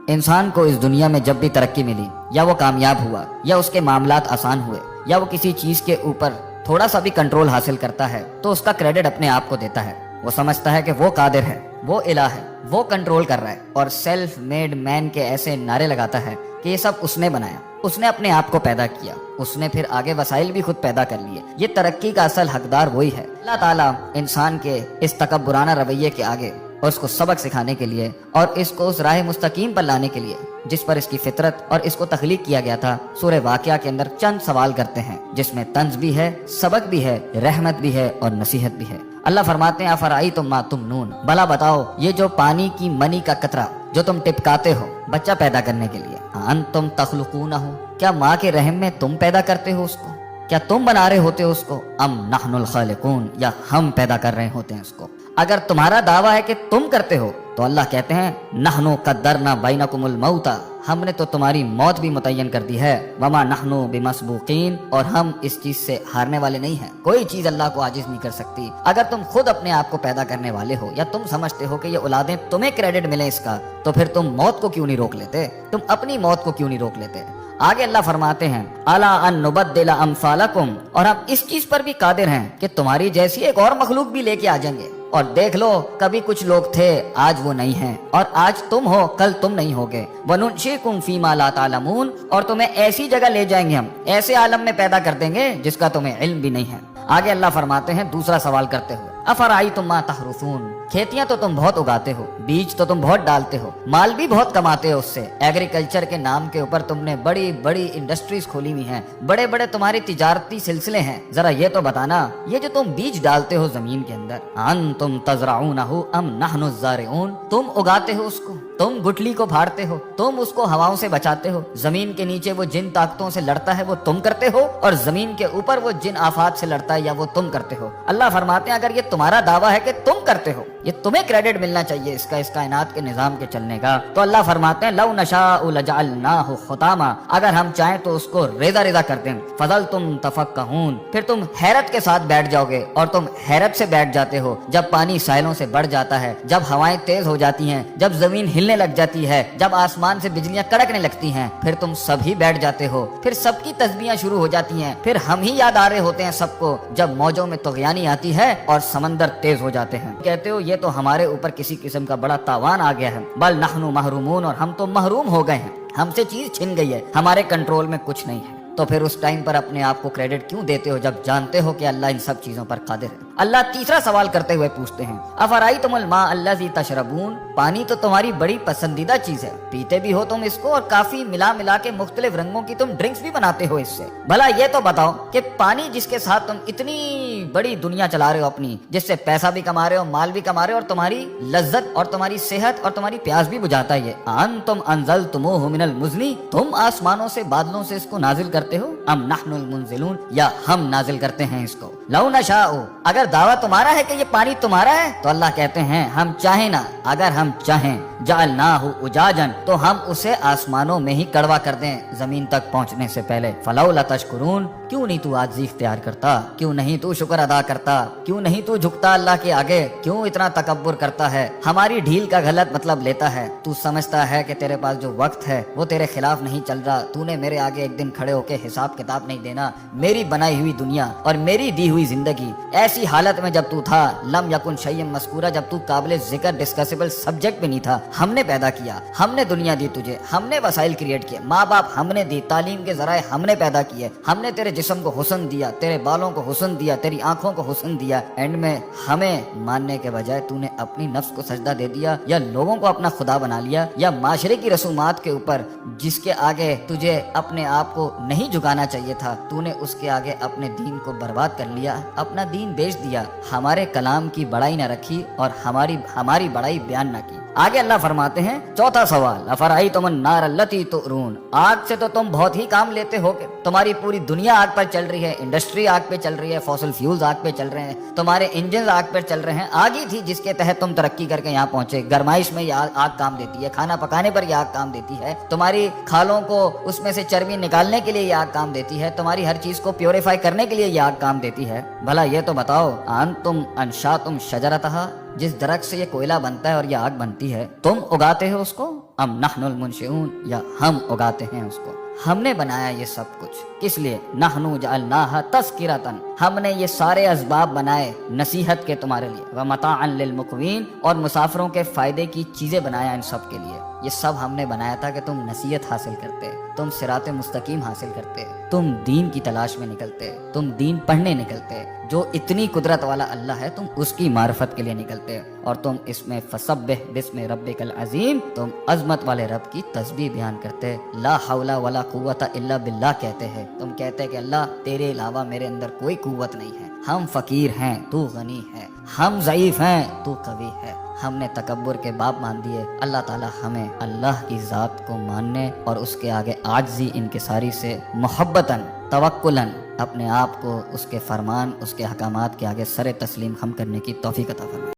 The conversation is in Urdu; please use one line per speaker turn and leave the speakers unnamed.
انسان کو اس دنیا میں جب بھی ترقی ملی، یا وہ کامیاب ہوا، یا اس کے معاملات آسان ہوئے، یا وہ کسی چیز کے اوپر تھوڑا سا بھی کنٹرول حاصل کرتا ہے، تو اس کا کریڈٹ اپنے آپ کو دیتا ہے۔ وہ سمجھتا ہے کہ وہ قادر ہے، وہ الہ ہے، وہ کنٹرول کر رہا ہے، اور سیلف میڈ مین کے ایسے نعرے لگاتا ہے کہ یہ سب اس نے بنایا، اس نے اپنے آپ کو پیدا کیا، اس نے پھر آگے وسائل بھی خود پیدا کر لیے۔ یہ ترقی کا اصل حقدار وہی ہے۔ اللہ تعالیٰ انسان کے اس تکبرانہ رویے کے آگے اور اس کو سبق سکھانے کے لیے اور اس کو اس راہ مستقیم پر لانے کے لیے جس پر اس کی فطرت اور اس کو تخلیق کیا گیا تھا، سورہ واقعہ کے اندر چند سوال کرتے ہیں، جس میں طنز بھی ہے، سبق بھی ہے، رحمت بھی ہے اور نصیحت بھی ہے۔ اللہ فرماتے ہیں افرأیتم ما تمنون، بھلا بتاؤ یہ جو پانی کی منی کا قطرہ جو تم ٹپکاتے ہو بچہ پیدا کرنے کے لیے، انتم تخلقونہ، کیا ماں کے رحم میں تم پیدا کرتے ہو اس کو؟ کیا تم بنا رہے ہوتے ہو اس کو؟ ام نحن الخالقون، یا ہم پیدا کر رہے ہوتے ہیں اس کو؟ اگر تمہارا دعویٰ ہے کہ تم کرتے ہو تو اللہ کہتے ہیں نحنو قدرنا بینکم الموت، ہم نے تو تمہاری موت بھی متعین کر دی ہے، وما نحنو بمسبوقین، اور ہم اس چیز سے ہارنے والے نہیں ہیں۔ کوئی چیز اللہ کو عاجز نہیں کر سکتی۔ اگر تم خود اپنے آپ کو پیدا کرنے والے ہو، یا تم سمجھتے ہو کہ یہ اولادیں تمہیں کریڈٹ ملے اس کا، تو پھر تم موت کو کیوں نہیں روک لیتے؟ تم اپنی موت کو کیوں نہیں روک لیتے؟ آگے اللہ فرماتے ہیں الا ان نبدل امثالکم، اور ہم اس چیز پر بھی قادر ہیں کہ تمہاری جیسی ایک اور مخلوق بھی لے کے آ جائیں گے۔ اور دیکھ لو، کبھی کچھ لوگ تھے، آج وہ نہیں ہیں، اور آج تم ہو، کل تم نہیں ہوگے۔ وَنُنشِئْكُمْ فِي مَا لَا تَعْلَمُونَ، اور تمہیں ایسی جگہ لے جائیں گے، ہم ایسے عالم میں پیدا کر دیں گے جس کا تمہیں علم بھی نہیں ہے۔ آگے اللہ فرماتے ہیں دوسرا سوال کرتے ہوئے افرأیتم ما تحرثون، کھیتیاں تو تم بہت اگاتے ہو، بیج تو تم بہت ڈالتے ہو، مال بھی بہت کماتے ہو اس سے، ایگریکلچر کے نام کے اوپر تم نے بڑی بڑی انڈسٹریز کھولی ہوئی ہیں، بڑے بڑے تمہارے تجارتی سلسلے ہیں، ذرا یہ تو بتانا یہ جو تم بیج ڈالتے ہو زمین کے اندر، انتم تزرعونہ ام نحن الزارعون، تم اگاتے ہو اس کو، تم گٹلی کو پھاڑتے ہو، تم اس کو ہواؤں سے بچاتے ہو، زمین کے نیچے وہ جن طاقتوں سے لڑتا ہے وہ تم کرتے ہو، اور زمین کے اوپر وہ جن آفات سے لڑتا ہے یا وہ تم کرتے ہو۔ اللہ فرماتے ہیں اگر یہ تمہارا دعویٰ ہے کہ تم کرتے ہو، یہ تمہیں کریڈٹ ملنا چاہیے اس کا، اس کائنات کے نظام کے چلنے کا، تو اللہ فرماتے ہیں لو نشاء لجعلناہ حطاما، اگر ہم چاہیں تو اس کو ریزہ ریزہ کر دیں، فظلتم تفکہون، پھر تم حیرت کے ساتھ بیٹھ جاؤ گے، اور تم حیرت سے بیٹھ جاتے ہو جب پانی ساحلوں سے بڑھ جاتا ہے، جب ہوائیں تیز ہو جاتی ہیں، جب زمین ہلنے لگ جاتی ہے، جب آسمان سے بجلیاں کڑکنے لگتی ہیں، پھر تم سب ہی بیٹھ جاتے ہو، پھر سب کی تسبیحاں شروع ہو جاتی ہیں، پھر ہم ہی یاد آ رہے ہوتے ہیں سب کو جب موجوں میں طغیانی آتی ہے اور سمندر تیز ہو جاتے ہیں، کہتے ہو یہ تو ہمارے اوپر کسی قسم کا بڑا تاوان آ گیا ہے، بل نحن محرومون، اور ہم تو محروم ہو گئے ہیں، ہم سے چیز چھن گئی ہے، ہمارے کنٹرول میں کچھ نہیں ہے۔ تو پھر اس ٹائم پر اپنے آپ کو کریڈٹ کیوں دیتے ہو جب جانتے ہو کہ اللہ ان سب چیزوں پر قادر ہے؟ اللہ تیسرا سوال کرتے ہوئے پوچھتے ہیں افرأیتم الماء الذی تشربون، پانی تو تمہاری بڑی پسندیدہ چیز ہے، پیتے بھی ہو تم اس کو، اور کافی ملا ملا کے مختلف رنگوں کی تم ڈرنکس بھی بناتے ہو اس سے، بھلا یہ تو بتاؤ کہ پانی جس کے ساتھ تم اتنی بڑی دنیا چلا رہے ہو اپنی، جس سے پیسہ بھی کما رہے ہو، مال بھی کما رہے ہو، اور تمہاری لذت اور تمہاری صحت اور تمہاری پیاس بھی بجھاتا ہے، یہ انتم انزلتموہ من المزن، تم آسمانوں سے بادلوں سے اس کو نازل کرتے ہو، ام نحن المنزلون، یا ہم نازل کرتے ہیں اس کو؟ لو نشاء، اگر دعویٰ تمہارا ہے کہ یہ پانی تمہارا ہے تو اللہ کہتے ہیں ہم چاہیں نا، اگر ہم چاہیں جعلناہ اجاجن، تو ہم اسے آسمانوں میں ہی کڑوا کر دیں زمین تک پہنچنے سے پہلے، فلولا تشکرون، کیوں نہیں تو عاجزی اختیار کرتا، کیوں نہیں تو شکر ادا کرتا، کیوں نہیں تو جھکتا اللہ کے آگے، کیوں اتنا تکبر کرتا ہے، ہماری ڈھیل کا غلط مطلب لیتا ہے، تو سمجھتا ہے کہ تیرے پاس جو وقت ہے وہ تیرے خلاف نہیں چل رہا، تو نے میرے آگے ایک دن کھڑے ہو کے حساب کتاب نہیں دینا، میری بنائی ہوئی دنیا اور میری دی ہوئی زندگی ایسی حالت میں جب تو تھا، لم یکن شیئا مذکورا، جب تو قابل ذکر ڈسکسیبل سبجیکٹ بھی نہیں تھا، ہم نے پیدا کیا، ہم نے دنیا دی تجھے، ہم نے وسائل کریٹ کیے، ماں باپ ہم نے دی، تعلیم کے ذرائع ہم نے پیدا کیے، ہم نے تیرے جسم کو حسن دیا، تیرے بالوں کو حسن دیا، تیری آنکھوں کو حسن دیا، اینڈ میں ہمیں ماننے کے بجائے تو نے اپنی نفس کو سجدہ دے دیا، یا لوگوں کو اپنا خدا بنا لیا، یا معاشرے کی رسومات کے اوپر جس کے آگے تجھے اپنے آپ کو نہیں جھکانا چاہیے تھا، تو نے اس کے آگے اپنے دین کو برباد کر لیا، اپنا دین بیچ دیا، ہمارے کلام کی بڑائی نہ رکھی اور ہماری بڑائی بیان نہ کی۔ آگے اللہ فرماتے ہیں چوتھا سوال افرأیتم النار التی تؤرون، آگ سے تو تم بہت ہی کام لیتے ہو، کہ تمہاری پوری دنیا آگ پر چل رہی ہے، انڈسٹری آگ پہ چل رہی ہے، فوسل فیولز آگ پہ چل رہے ہیں، تمہارے انجنز آگ پر چل رہے ہیں، آگ ہی تھی جس کے تحت تم ترقی کر کے یہاں پہنچے، گرمائش میں یہ آگ کام دیتی ہے، کھانا پکانے پر یہ آگ کام دیتی ہے، تمہاری کھالوں کو اس میں سے چربی نکالنے کے لیے یہ آگ کام دیتی ہے، تمہاری ہر چیز کو پیوریفائی کرنے کے لیے یہ آگ کام دیتی ہے، بھلا یہ تو بتاؤ انتم انشاتم شجرتہا، جس درخت سے یہ کوئلہ بنتا ہے اور یہ آگ بنتی ہے، تم اگاتے ہو اس کو، ام نحن المنشئون، یا ہم اگاتے ہیں اس کو؟ ہم نے بنایا یہ سب کچھ، کس لیے؟ نحنو جعلناہا تذکرۃ، ہم نے یہ سارے اسباب بنائے نصیحت کے تمہارے لیے، ومتاعا للمقوین، اور مسافروں کے فائدے کی چیزیں بنایا ان سب کے لیے۔ یہ سب ہم نے بنایا تھا کہ تم نصیحت حاصل کرتے، تم صراط مستقیم حاصل کرتے، تم دین کی تلاش میں نکلتے، تم دین پڑھنے نکلتے، جو اتنی قدرت والا اللہ ہے تم اس کی معرفت کے لیے نکلتے، اور تم اس میں فسبح بسم ربک العظیم، تم عظمت والے رب کی تسبیح بیان کرتے، لا حول ولا قوت الا باللہ کہتے ہیں، تم کہتے کہ اللہ تیرے علاوہ میرے اندر کوئی قوت نہیں ہے، ہم فقیر ہیں تو غنی ہے، ہم ضعیف ہیں تو قوی ہے۔ ہم نے تکبر کے باب مان دیے۔ اللہ تعالی ہمیں اللہ کی ذات کو ماننے اور اس کے آگے عاجزی انکساری سے محبتاً توکلاً اپنے آپ کو اس کے فرمان، اس کے احکامات کے آگے سر تسلیم خم کرنے کی توفیق عطا فرمائے۔